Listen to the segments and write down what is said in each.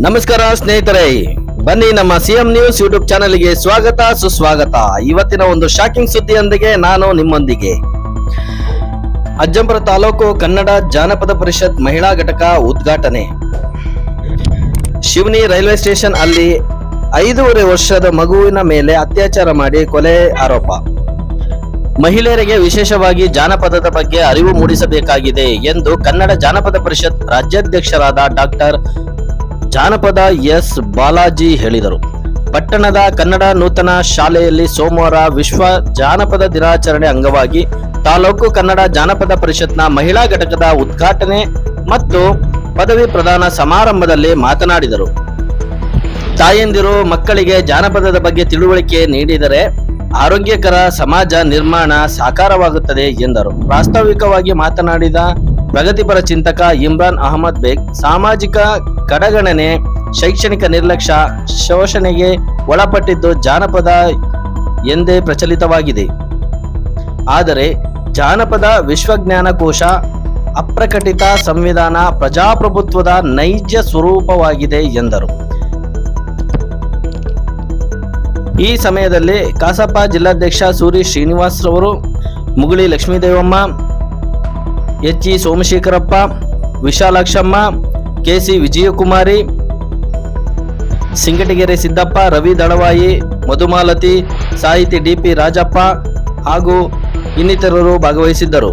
ನಮಸ್ಕಾರ ಸ್ನೇಹಿತರೆ, ಬನ್ನಿ ನಮ್ಮ ಸಿಎಂ ನ್ಯೂಸ್ ಯೂಟ್ಯೂಬ್ ಚಾನೆಲ್ಗೆ ಸ್ವಾಗತ ಸುಸ್ವಾಗತ. ಇವತ್ತಿನ ಒಂದು ಶಾಕಿಂಗ್ ಸುದ್ದಿಯೊಂದಿಗೆ ನಾನು ನಿಮ್ಮೊಂದಿಗೆ. ಅಜ್ಜಂಪುರ ತಾಲೂಕು ಕನ್ನಡ ಜಾನಪದ ಪರಿಷತ್ ಮಹಿಳಾ ಘಟಕ ಉದ್ಘಾಟನೆ. ಶಿವನಿ ರೈಲ್ವೆ ಸ್ಟೇಷನ್ ಅಲ್ಲಿ 5.5 ವರ್ಷದ ಮಗುವಿನ ಮೇಲೆ ಅತ್ಯಾಚಾರ ಮಾಡಿ ಕೊಲೆ ಆರೋಪ. ಮಹಿಳೆಯರಿಗೆ ವಿಶೇಷವಾಗಿ ಜಾನಪದದ ಬಗ್ಗೆ ಅರಿವು ಮೂಡಿಸಬೇಕಾಗಿದೆ ಎಂದು ಕನ್ನಡ ಜಾನಪದ ಪರಿಷತ್ ರಾಜ್ಯಾಧ್ಯಕ್ಷರಾದ ಡಾಕ್ಟರ್ ಜಾನಪದ ಎಸ್ ಬಾಲಾಜಿ ಹೇಳಿದರು. ಪಟ್ಟಣದ ಕನ್ನಡ ನೂತನ ಶಾಲೆಯಲ್ಲಿ ಸೋಮವಾರ ವಿಶ್ವ ಜಾನಪದ ದಿನಾಚರಣೆ ಅಂಗವಾಗಿ ತಾಲೂಕು ಕನ್ನಡ ಜಾನಪದ ಪರಿಷತ್ನ ಮಹಿಳಾ ಘಟಕದ ಉದ್ಘಾಟನೆ ಮತ್ತು ಪದವಿ ಪ್ರದಾನ ಸಮಾರಂಭದಲ್ಲಿ ಮಾತನಾಡಿದರು. ತಾಯಂದಿರು ಮಕ್ಕಳಿಗೆ ಜಾನಪದದ ಬಗ್ಗೆ ತಿಳುವಳಿಕೆ ನೀಡಿದರೆ ಆರೋಗ್ಯಕರ ಸಮಾಜ ನಿರ್ಮಾಣ ಸಾಕಾರವಾಗುತ್ತದೆ ಎಂದರು. ಪ್ರಾಸ್ತಾವಿಕವಾಗಿ ಮಾತನಾಡಿದ ಪ್ರಗತಿಪರ ಚಿಂತಕ ಇಮ್ರಾನ್ ಅಹಮದ್ ಬೇಗ್, ಸಾಮಾಜಿಕ ಕಡೆಗಣನೆ, ಶೈಕ್ಷಣಿಕ ನಿರ್ಲಕ್ಷ್ಯ, ಶೋಷಣೆಗೆ ಒಳಪಟ್ಟಿದ್ದು ಜಾನಪದ ಎಂದೇ ಪ್ರಚಲಿತವಾಗಿದೆ. ಆದರೆ ಜಾನಪದ ವಿಶ್ವಜ್ಞಾನಕೋಶ, ಅಪ್ರಕಟಿತ ಸಂವಿಧಾನ ಪ್ರಜಾಪ್ರಭುತ್ವದ ನೈಜ ಸ್ವರೂಪವಾಗಿದೆ ಎಂದರು. ಈ ಸಮಯದಲ್ಲಿ ಕಸಾಪ ಜಿಲ್ಲಾಧ್ಯಕ್ಷ ಸೂರಿ ಶ್ರೀನಿವಾಸ್ ರವರು, ಮುಗುಳಿ ಲಕ್ಷ್ಮೀದೇವಮ್ಮ, ಎಚ್.ಇ. ಸೋಮಶೇಖರಪ್ಪ, ವಿಶಾಲಾಕ್ಷಮ್ಮ, ಕೆ.ಸಿ. ವಿಜಯಕುಮಾರಿ, ಸಿಂಗಟಗೆರೆ ಸಿದ್ದಪ್ಪ, ರವಿ ದಳವಾಯಿ, ಮಧುಮಾಲತಿ, ಸಾಹಿತಿ ಡಿ.ಪಿ. ರಾಜಪ್ಪ ಹಾಗೂ ಇನ್ನಿತರರು ಭಾಗವಹಿಸಿದ್ದರು.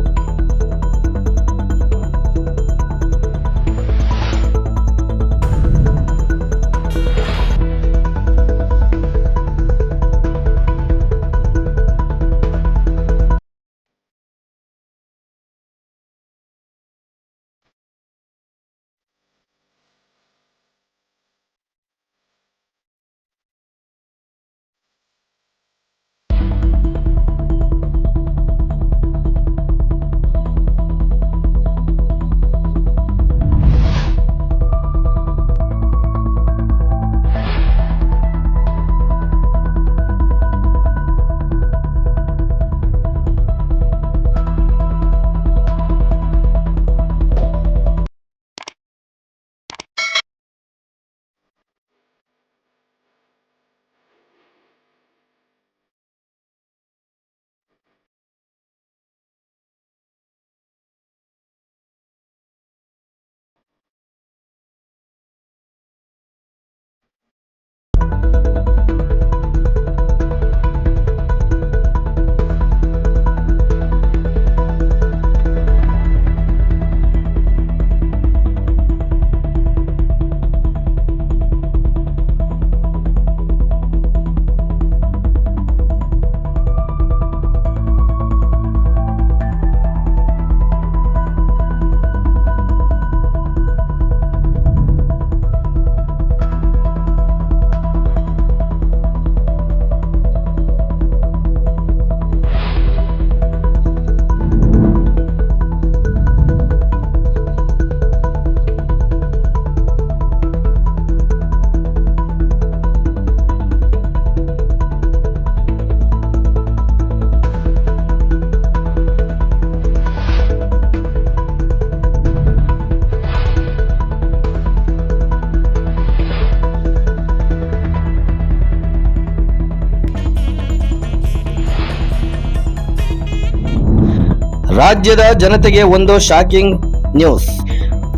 ರಾಜ್ಯದ ಜನತೆಗೆ ಒಂದು ಶಾಕಿಂಗ್ ನ್ಯೂಸ್.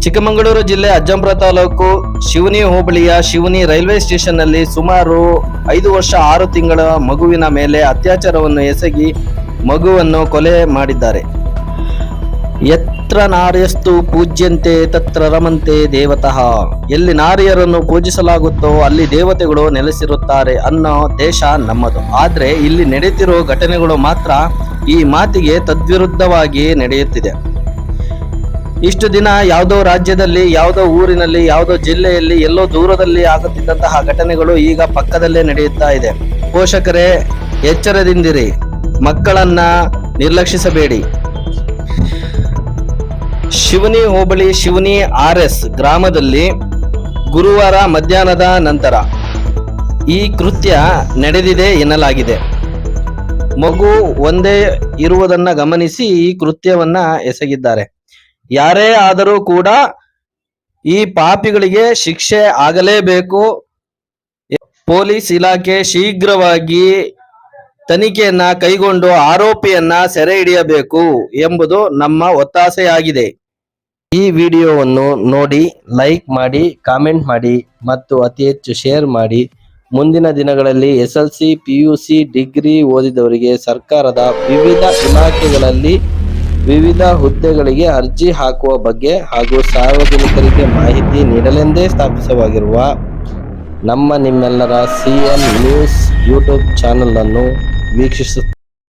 ಚಿಕ್ಕಮಗಳೂರು ಜಿಲ್ಲೆ ಅಜ್ಜಂಪುರ ತಾಲೂಕು ಶಿವನಿ ಹೋಬಳಿಯ ಶಿವನಿ ರೈಲ್ವೆ ಸ್ಟೇಷನ್ ನಲ್ಲಿ ಸುಮಾರು 5 ವರ್ಷ 6 ತಿಂಗಳ ಮಗುವಿನ ಮೇಲೆ ಅತ್ಯಾಚಾರವನ್ನು ಎಸಗಿ ಮಗುವನ್ನು ಕೊಲೆ ಮಾಡಿದ್ದಾರೆ. ಯತ್ರ ನಾರ್ಯಸ್ತು ಪೂಜ್ಯಂತೆ ತತ್ರ ರಮಂತೆ ದೇವತಃ. ಎಲ್ಲಿ ನಾರಿಯರನ್ನು ಪೂಜಿಸಲಾಗುತ್ತೋ ಅಲ್ಲಿ ದೇವತೆಗಳು ನೆಲೆಸಿರುತ್ತಾರೆ ಅನ್ನೋ ದೇಶ ನಮ್ಮದು. ಆದ್ರೆ ಇಲ್ಲಿ ನಡೆಯುತ್ತಿರೋ ಘಟನೆಗಳು ಮಾತ್ರ ಈ ಮಾತಿಗೆ ತದ್ವಿರುದ್ಧವಾಗಿ ನಡೆಯುತ್ತಿದೆ. ಇಷ್ಟು ದಿನ ಯಾವುದೋ ರಾಜ್ಯದಲ್ಲಿ, ಯಾವುದೋ ಊರಿನಲ್ಲಿ, ಯಾವುದೋ ಜಿಲ್ಲೆಯಲ್ಲಿ, ಎಲ್ಲೋ ದೂರದಲ್ಲಿ ಆಗುತ್ತಿದ್ದಂತಹ ಘಟನೆಗಳು ಈಗ ಪಕ್ಕದಲ್ಲೇ ನಡೆಯುತ್ತಾ ಇದೆ. ಪೋಷಕರೇ ಎಚ್ಚರದಿಂದಿರಿ, ಮಕ್ಕಳನ್ನ ನಿರ್ಲಕ್ಷಿಸಬೇಡಿ. ಶಿವನಿ ಹೋಬಳಿ ಶಿವನಿ ಆರ್.ಎಸ್. ಗ್ರಾಮದಲ್ಲಿ ಗುರುವಾರ ಮಧ್ಯಾಹ್ನದ ನಂತರ ಈ ಕೃತ್ಯ ನಡೆದಿದೆ ಎನ್ನಲಾಗಿದೆ. ಮಗು ಒಂದೇ ಇರುವುದನ್ನ ಗಮನಿಸಿ ಈ ಕೃತ್ಯವನ್ನ ಎಸಗಿದ್ದಾರೆ. ಯಾರೇ ಆದರೂ ಕೂಡ ಈ ಪಾಪಿಗಳಿಗೆ ಶಿಕ್ಷೆ ಆಗಲೇಬೇಕು. ಪೊಲೀಸ್ ಇಲಾಖೆ ಶೀಘ್ರವಾಗಿ ತನಿಖೆಯನ್ನ ಕೈಗೊಂಡು ಆರೋಪಿಯನ್ನ ಸೆರೆ ಹಿಡಿಯಬೇಕು ಎಂಬುದು ನಮ್ಮ ಒತ್ತಾಸೆಯಾಗಿದೆ. ಈ ವಿಡಿಯೋವನ್ನು ನೋಡಿ ಲೈಕ್ ಮಾಡಿ, ಕಾಮೆಂಟ್ ಮಾಡಿ ಮತ್ತು ಅತಿ ಹೆಚ್ಚು ಶೇರ್ ಮಾಡಿ. ಮುಂದಿನ ದಿನಗಳಲ್ಲಿ SLC, PUC, ಡಿಗ್ರಿ ಓದಿದವರಿಗೆ ಸರ್ಕಾರದ ವಿವಿಧ ಇಲಾಖೆಗಳಲ್ಲಿ ವಿವಿಧ ಹುದ್ದೆಗಳಿಗೆ ಅರ್ಜಿ ಹಾಕುವ ಬಗ್ಗೆ ಹಾಗೂ ಸಾರ್ವಜನಿಕರಿಗೆ ಮಾಹಿತಿ ನೀಡಲೆಂದೇ ಸ್ಥಾಪಿತವಾಗಿರುವ ನಿಮ್ಮೆಲ್ಲರ CN ನ್ಯೂಸ್ ಯೂಟ್ಯೂಬ್ ಚಾನೆಲ್ ಅನ್ನು ವೀಕ್ಷಿಸುತ್ತಾರೆ.